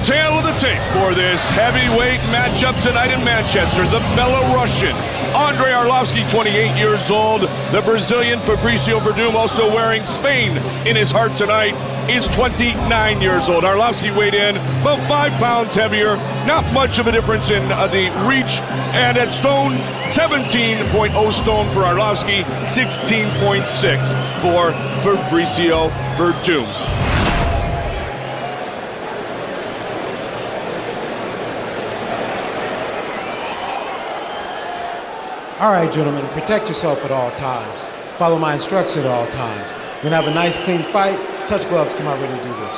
tail of the tape for this heavyweight matchup tonight in Manchester. The Belarusian Andrei Arlovski, 28 years old. The Brazilian Fabricio Werdum, also wearing Spain in his heart tonight, is 29 years old. Arlovski weighed in about 5 pounds heavier. Not much of a difference in the reach. And at stone, 17.0 stone for Arlovski, 16.6 for Fabricio Werdum. All right, gentlemen, protect yourself at all times. Follow my instructions at all times. We're gonna have a nice, clean fight. Touch gloves, come out ready to do this.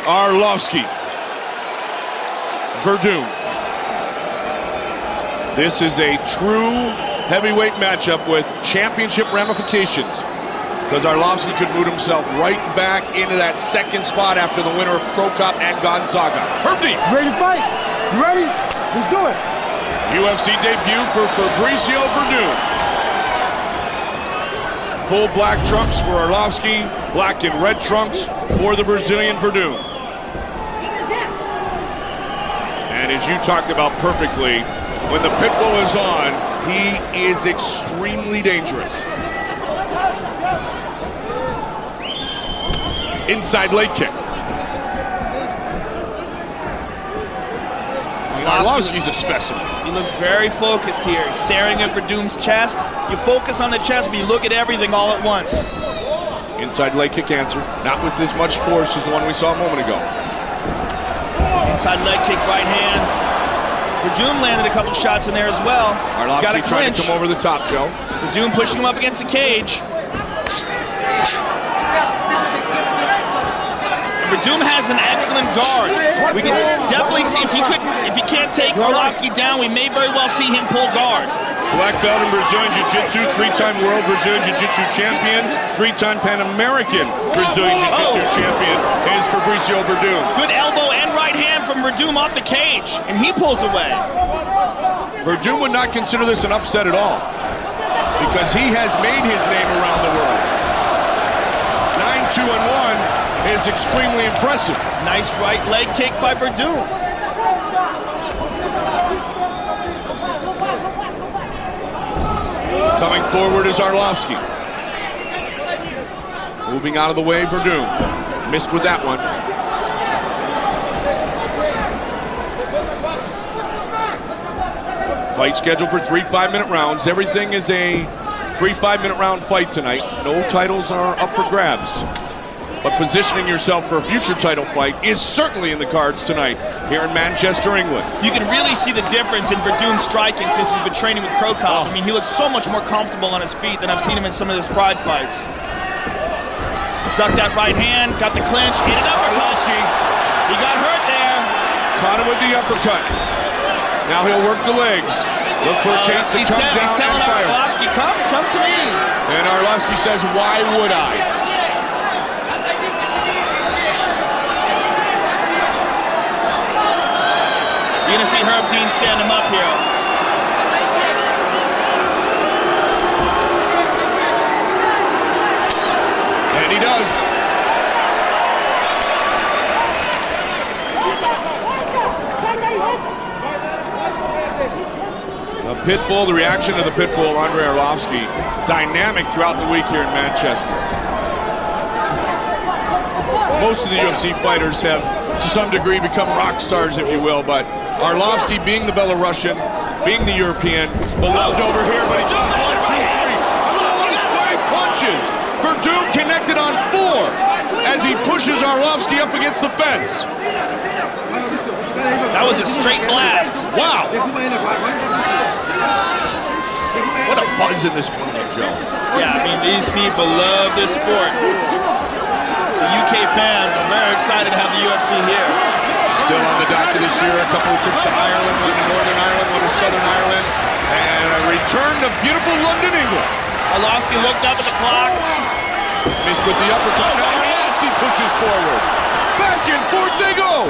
Arlovski. Werdum. This is a true heavyweight matchup with championship ramifications, because Arlovski could move himself right back into that second spot after the winner of Crow Cup and Gonzaga. Werdum. Ready to fight? You ready? Let's do it. UFC debut for Fabricio Werdum. Full black trunks for Arlovski, black and red trunks for the Brazilian Werdum. And as you talked about perfectly, when the pit bull is on, he is extremely dangerous. Inside leg kick. Arlovski's a specimen. He looks very focused here. He's staring at Werdum's chest. You focus on the chest, but you look at everything all at once. Inside leg kick answer. Not with as much force as the one we saw a moment ago. Inside leg kick, right hand. Werdum landed a couple shots in there as well. Arlovski trying to come over the top, Joe. Werdum pushing him up against the cage. Werdum has an excellent guard. We can definitely see if he can't take Arlovski down, we may very well see him pull guard. Black belt in Brazilian Jiu-Jitsu, 3-time world Brazilian Jiu-Jitsu champion, 3-time Pan American Brazilian Jiu-Jitsu champion is Fabricio Werdum. Good elbow and right hand from Werdum off the cage, and he pulls away. Werdum would not consider this an upset at all, because he has made his name around the world. 9-2-1 is extremely impressive. Nice right leg kick by Werdum. Coming forward is Arlovski. Moving out of the way, Werdum. Missed with that one. Fight scheduled for 3 5-minute rounds. Everything is a 3 5-minute round fight tonight. No titles are up for grabs. But positioning yourself for a future title fight is certainly in the cards tonight here in Manchester, England. You can really see the difference in Werdum's striking since he's been training with Crow Cup. I mean, he looks so much more comfortable on his feet than I've seen him in some of his Pride fights. Ducked that right hand, got the clinch, hit an uppercut. He got hurt there. Caught him with the uppercut. Now he'll work the legs. Look for a chance to come down he's telling and fire. Arlovski, come to me. And Arlovski says, why would I? You're gonna see Herb Dean stand him up here. And he does. The pit bull, the reaction of the pit bull, Andrei Arlovski, dynamic throughout the week here in Manchester. Most of the UFC fighters have, to some degree, become rock stars, if you will, but Arlovski, being the Belarusian, being the European, beloved over here, but he's on 1, 2, 3. Arlovski straight punches. Werdum connected on 4 as he pushes Arlovski up against the fence. That was a straight blast. Wow. What a buzz in this movement, Joe. Yeah, I mean, these people love this sport. The UK fans are very excited to have the UFC here. Still on the docket this year, a couple of trips to Ireland, one to Northern Ireland, one to Southern Ireland, and a return to beautiful London, England. Arlovski looked up at the clock. Missed with the uppercut. Now Arlovski pushes forward. Back and forth they go.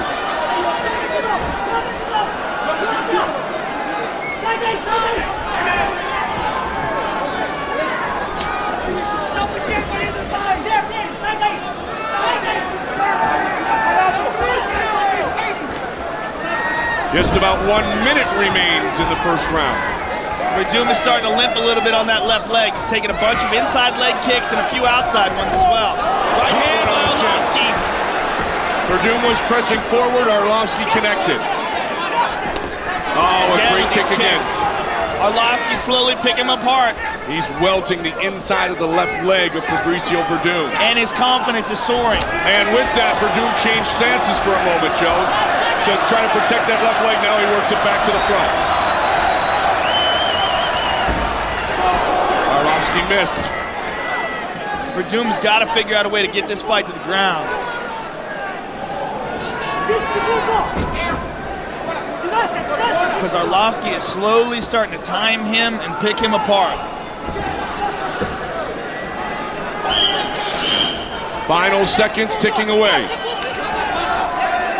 Just about 1 minute remains in the first round. Werdum is starting to limp a little bit on that left leg. He's taking a bunch of inside leg kicks and a few outside ones as well. Right hand by Arlovski. Werdum was pressing forward, Arlovski connected. Oh, a great kick again. Arlovski slowly picking him apart. He's welting the inside of the left leg of Fabricio Werdum. And his confidence is soaring. And with that, Werdum changed stances for a moment, Joe. To try to protect that left leg, now he works it back to the front. Arlovski missed. Werdum's got to figure out a way to get this fight to the ground. Because Arlovski is slowly starting to time him and pick him apart. Final seconds ticking away.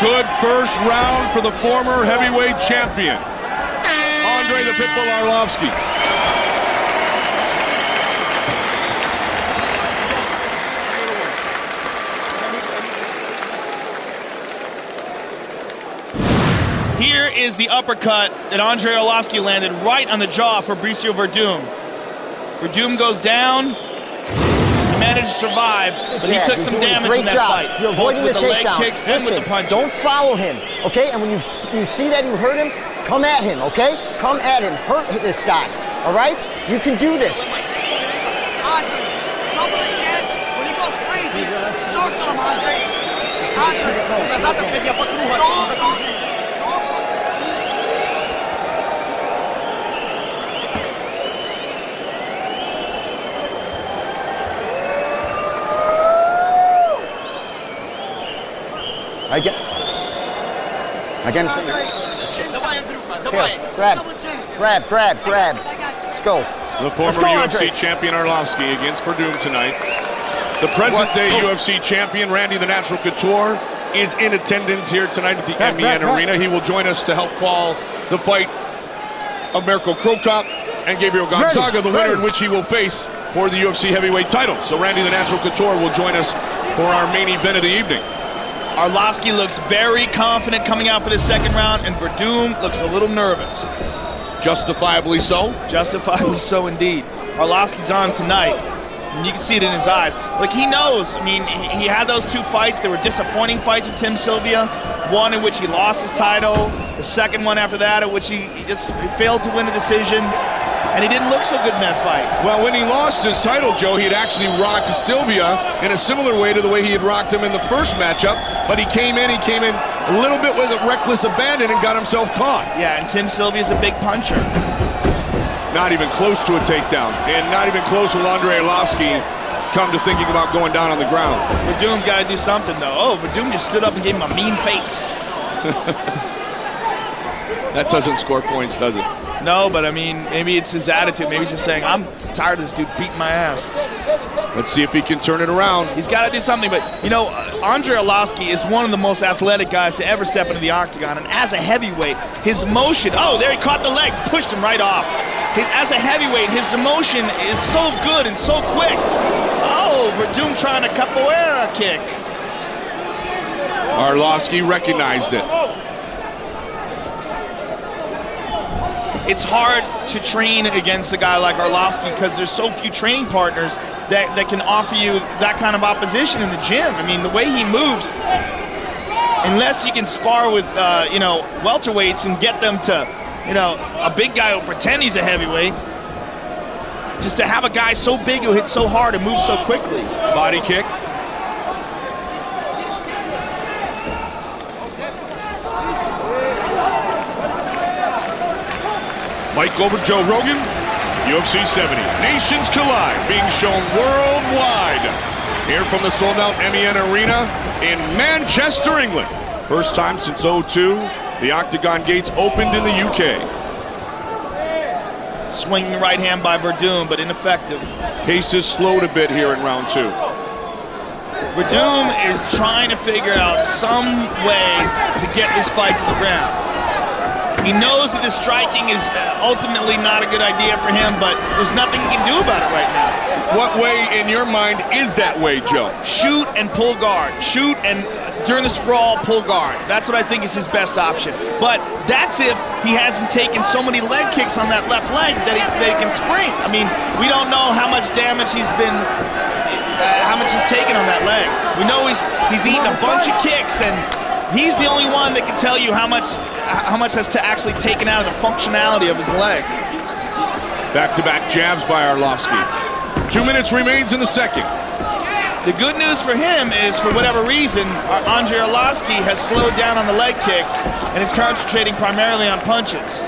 Good first round for the former heavyweight champion, Andrei the Pitbull Arlovski. Here is the uppercut that Andrei Arlovski landed right on the jaw for Fabricio Werdum. Werdum goes down. He managed to survive, but he took some damage in that fight. You're avoiding both the with the leg takedown. kicks and with the punches. Don't follow him, okay? And when you see that you hurt him, come at him, okay? Come at him. Hurt this guy, all right? You can do this. Andrei, double the chin. When he goes crazy, circle him, Andrei. Andrei, Again. Grab. Let's go. The former UFC champion Arlovski against Werdum tonight. The present-day UFC champion Randy the Natural Couture is in attendance here tonight at the MEN Arena. He will join us to help call the fight of Mirko Cro Cop and Gabriel Gonzaga, the winner in which he will face for the UFC heavyweight title. So Randy the Natural Couture will join us for our main event of the evening. Arlovski looks very confident coming out for this second round, and Werdum looks a little nervous. Justifiably so. Justifiably so indeed. Arlovski's on tonight, and you can see it in his eyes. Like, he knows. I mean, he had those two fights. They were disappointing fights with Tim Sylvia. One in which he lost his title. The second one after that, in which he failed to win a decision. And he didn't look so good in that fight. Well, when he lost his title, Joe, he had actually rocked Sylvia in a similar way to the way he had rocked him in the first matchup. But he came in a little bit with a reckless abandon and got himself caught. Yeah, and Tim Sylvia's a big puncher. Not even close to a takedown, and not even close with Andrei Arlovski come to thinking about going down on the ground. Werdum's got to do something, though. Oh, Werdum just stood up and gave him a mean face. That doesn't score points, does it? No, but I mean, maybe it's his attitude. Maybe he's just saying, I'm tired of this dude beating my ass. Let's see if he can turn it around. He's got to do something, but, you know, Andrei Arlovski is one of the most athletic guys to ever step into the octagon, and as a heavyweight, his motion, oh, there he caught the leg, pushed him right off. As a heavyweight, his motion is so good and so quick. Oh, Werdum trying a capoeira kick. Arlovski recognized it. It's hard to train against a guy like Arlovski because there's so few training partners that can offer you that kind of opposition in the gym. I mean, the way he moves, unless you can spar with, welterweights and get them to, a big guy will pretend he's a heavyweight. Just to have a guy so big who hits so hard and moves so quickly. Body kick. Mike over Joe Rogan, UFC 70. Nations collide, being shown worldwide. Here from the sold-out MEN Arena in Manchester, England. First time since 2002, the Octagon gates opened in the UK. Swinging right hand by Werdum, but ineffective. Pace is slowed a bit here in round two. Werdum is trying to figure out some way to get this fight to the ground. He knows that the striking is ultimately not a good idea for him, but there's nothing he can do about it right now. What way, in your mind, is that way, Joe? Shoot and pull guard. Shoot and during the sprawl, pull guard. That's what I think is his best option. But that's if he hasn't taken so many leg kicks on that left leg that he can spring. I mean, we don't know how much damage he's taken on that leg. We know he's eaten a bunch of kicks, and he's the only one that can tell you how much that's actually taken out of the functionality of his leg. Back-to-back jabs by Arlovski. 2 minutes remains in the second. The good news for him is, for whatever reason, Andrei Arlovski has slowed down on the leg kicks and is concentrating primarily on punches.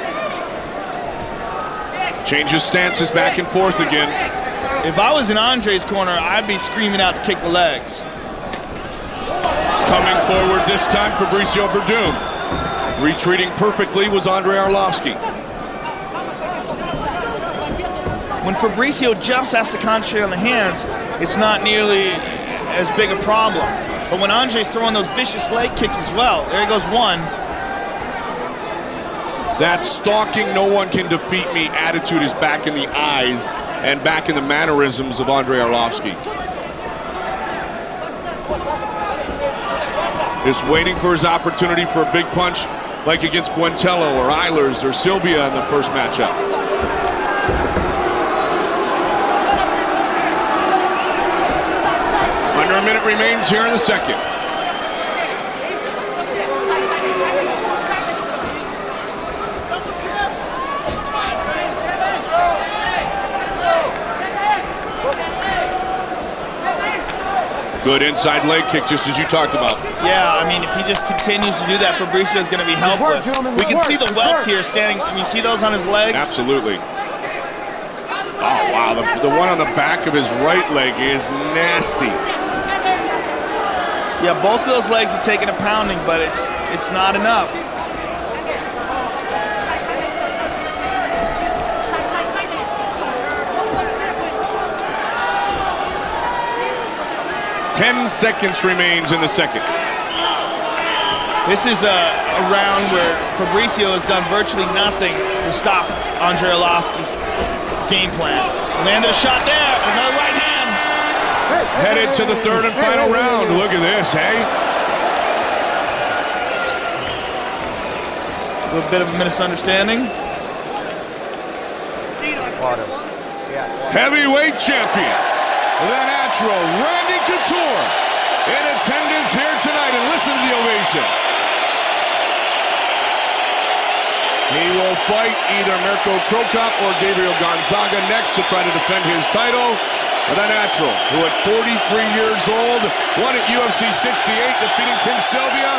Changes stances back and forth again. If I was in Andrei's corner, I'd be screaming out to kick the legs. Coming forward this time, Fabricio Werdum. Retreating perfectly was Andrei Arlovski. When Fabricio just has to concentrate on the hands, it's not nearly as big a problem. But when Andrei's throwing those vicious leg kicks as well, there goes one. That stalking, no one can defeat me attitude is back in the eyes and back in the mannerisms of Andrei Arlovski. Just waiting for his opportunity for a big punch like against Buentello or Eilers or Sylvia in the first matchup. Under a minute remains here in the second. Good inside leg kick, just as you talked about. Yeah, I mean, if he just continues to do that, Fabricio is going to be helpless. We can see the welts here standing. Can you see those on his legs? Absolutely. Oh, wow. The one on the back of his right leg is nasty. Yeah, both of those legs have taken a pounding, but it's not enough. Ten seconds remains in the second. This is a round where Fabricio has done virtually nothing to stop Andrei Arlovski's game plan. Landed a shot there, another right hand. Headed to the third and final round. Look at this, hey? A little bit of a misunderstanding. Heavyweight champion, the natural Randy Couture, in attendance here tonight, and listen to the ovation. He will fight either Mirko Krokop or Gabriel Gonzaga next to try to defend his title. The natural, who at 43 years old, won at UFC 68, defeating Tim Sylvia,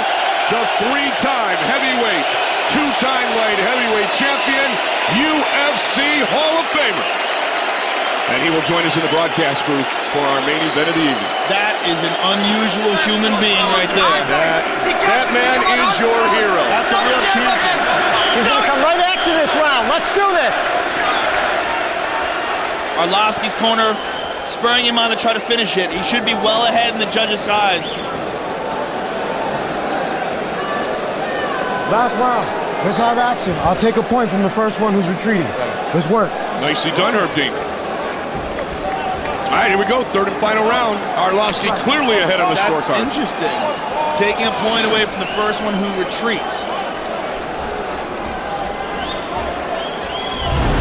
the three-time heavyweight, two-time light heavyweight champion, UFC Hall of Famer. And he will join us in the broadcast booth for our main event of the evening. That is an unusual human being right there. That man is your hero. That's a real champion. He's going to come right at you this round. Let's do this. Arlovski's corner, spurring him on to try to finish it. He should be well ahead in the judges' eyes. Last round. Let's have action. I'll take a point from the first one who's retreating. Let's work. Nicely done, Herb Dean. All right, here we go. Third and final round. Arlovski clearly ahead on the scorecard. That's interesting. Taking a point away from the first one who retreats.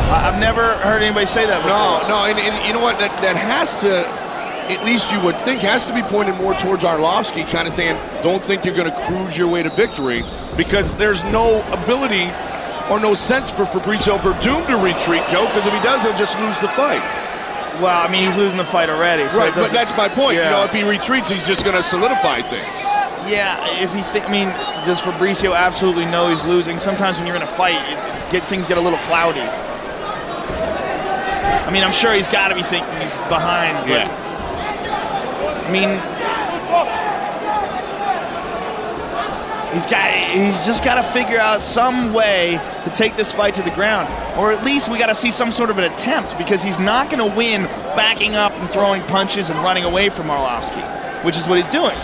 I've never heard anybody say that before. No, and you know what? That has to, at least you would think, has to be pointed more towards Arlovski, kind of saying, don't think you're going to cruise your way to victory, because there's no ability or no sense for Fabricio Werdum to retreat, Joe, because if he does, he'll just lose the fight. Well, I mean, he's losing the fight already. So right, but that's my point. Yeah. You know, if he retreats, he's just going to solidify things. Yeah, if he I mean, does Fabricio absolutely know he's losing? Sometimes when you're in a fight, things get a little cloudy. I mean, I'm sure he's got to be thinking he's behind, but yeah. I mean, he's just got to figure out some way to take this fight to the ground, or at least we got to see some sort of an attempt, because he's not going to win backing up and throwing punches and running away from Arlovski, which is what he's doing.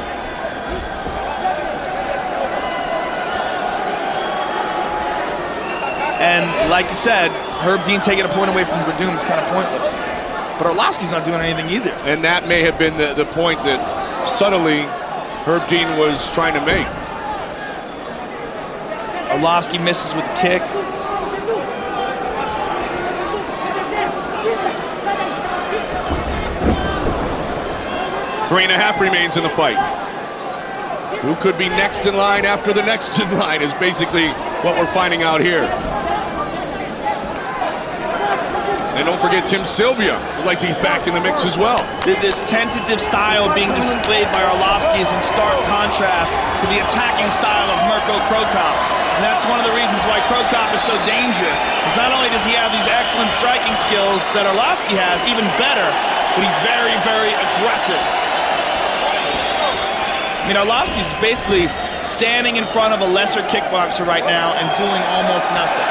And like you said, Herb Dean taking a point away from Werdum is kind of pointless. But Arlovski's not doing anything either. And that may have been the point that subtly Herb Dean was trying to make. Arlovski misses with the kick. Three and a half remains in the fight. Who could be next in line after the next in line is basically what we're finding out here. And don't forget Tim Sylvia would like to be back in the mix as well. This tentative style being displayed by Arlovski is in stark contrast to the attacking style of Mirko Cro Cop. And that's one of the reasons why Cro Cop is so dangerous. Because not only does he have these excellent striking skills that Arlovski has, even better, but he's very, very aggressive. I mean, Arlovski's basically standing in front of a lesser kickboxer right now and doing almost nothing.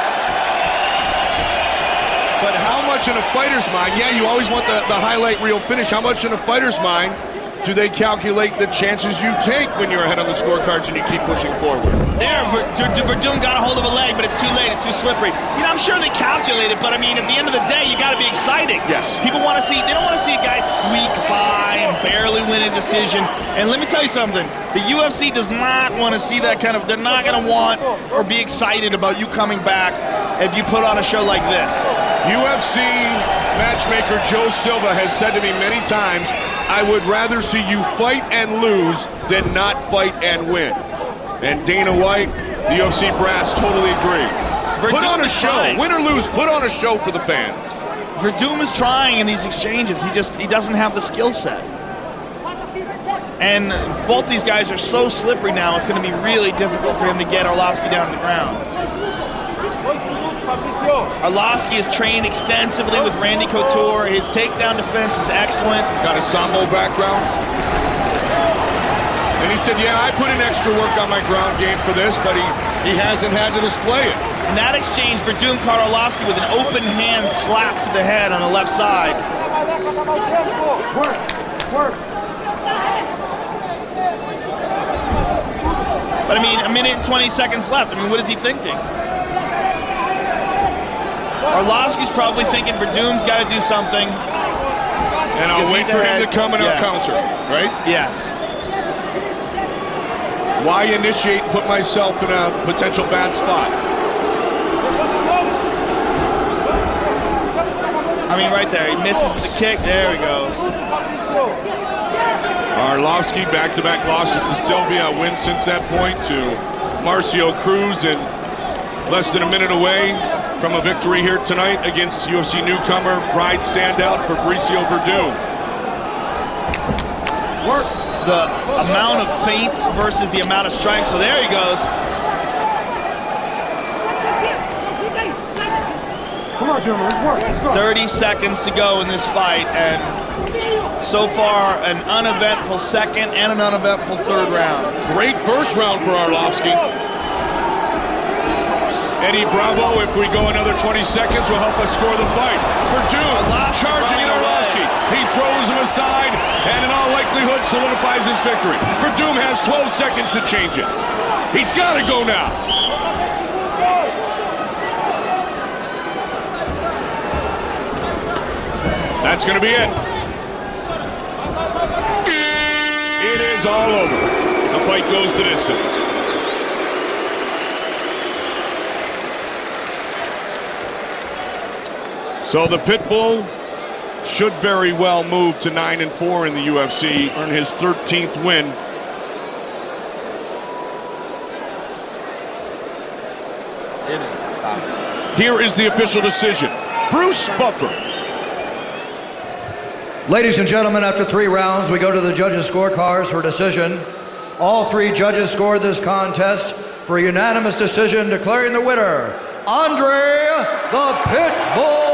But how much in a fighter's mind, yeah, you always want the highlight reel finish, how much in a fighter's mind do they calculate the chances you take when you're ahead on the scorecards and you keep pushing forward? There, Werdum got a hold of a leg, but it's too late, it's too slippery. You know, I'm sure they calculate it, but I mean, at the end of the day, you gotta be exciting. Yes. People wanna see, they don't wanna see a guy squeak by and barely win a decision. And let me tell you something, the UFC does not wanna see that kind of, they're not gonna want or be excited about you coming back if you put on a show like this. UFC matchmaker Joe Silva has said to me many times, I would rather see you fight and lose than not fight and win. And Dana White, the UFC brass, totally agree. Put on a show, win or lose, put on a show for the fans. Werdum is trying in these exchanges, he doesn't have the skill set. And both these guys are so slippery now, it's gonna be really difficult for him to get Arlovski down to the ground. Arlovski is trained extensively with Randy Couture. His takedown defense is excellent. Got a Sambo background. And he said, yeah, I put in extra work on my ground game for this, but he hasn't had to display it. In that exchange, Werdum caught Arlovski with an open hand slap to the head on the left side. Work. But I mean, a minute and 20 seconds left. I mean, what is he thinking? Arlovski's probably thinking Werdum's got to do something. And I'll wait for him to come and I'll counter, right? Yes. Why initiate and put myself in a potential bad spot? I mean, right there, he misses with the kick. There he goes. Arlovski, back-to-back losses to Sylvia, a win since that point to Marcio Cruz, and less than a minute away from a victory here tonight against UFC newcomer, pride standout, Fabricio Werdum. Work. The amount of feints versus the amount of strikes. So there he goes. Come on, gentlemen, let's work. Let's go. 30 seconds to go in this fight, and so far an uneventful second and an uneventful third round. Great first round for Arlovski. Eddie Bravo, if we go another 20 seconds, will help us score the fight. Werdum charging at Arlovski. He throws him aside and in all likelihood solidifies his victory. Werdum has 12 seconds to change it. He's got to go now. That's going to be it. It is all over. The fight goes the distance. So the Pitbull should very well move to 9-4 in the UFC, earn his 13th win. Here is the official decision. Bruce Buffer. Ladies and gentlemen, after 3 rounds, we go to the judges' scorecards for decision. All 3 judges scored this contest for a unanimous decision, declaring the winner, Andrei the Pitbull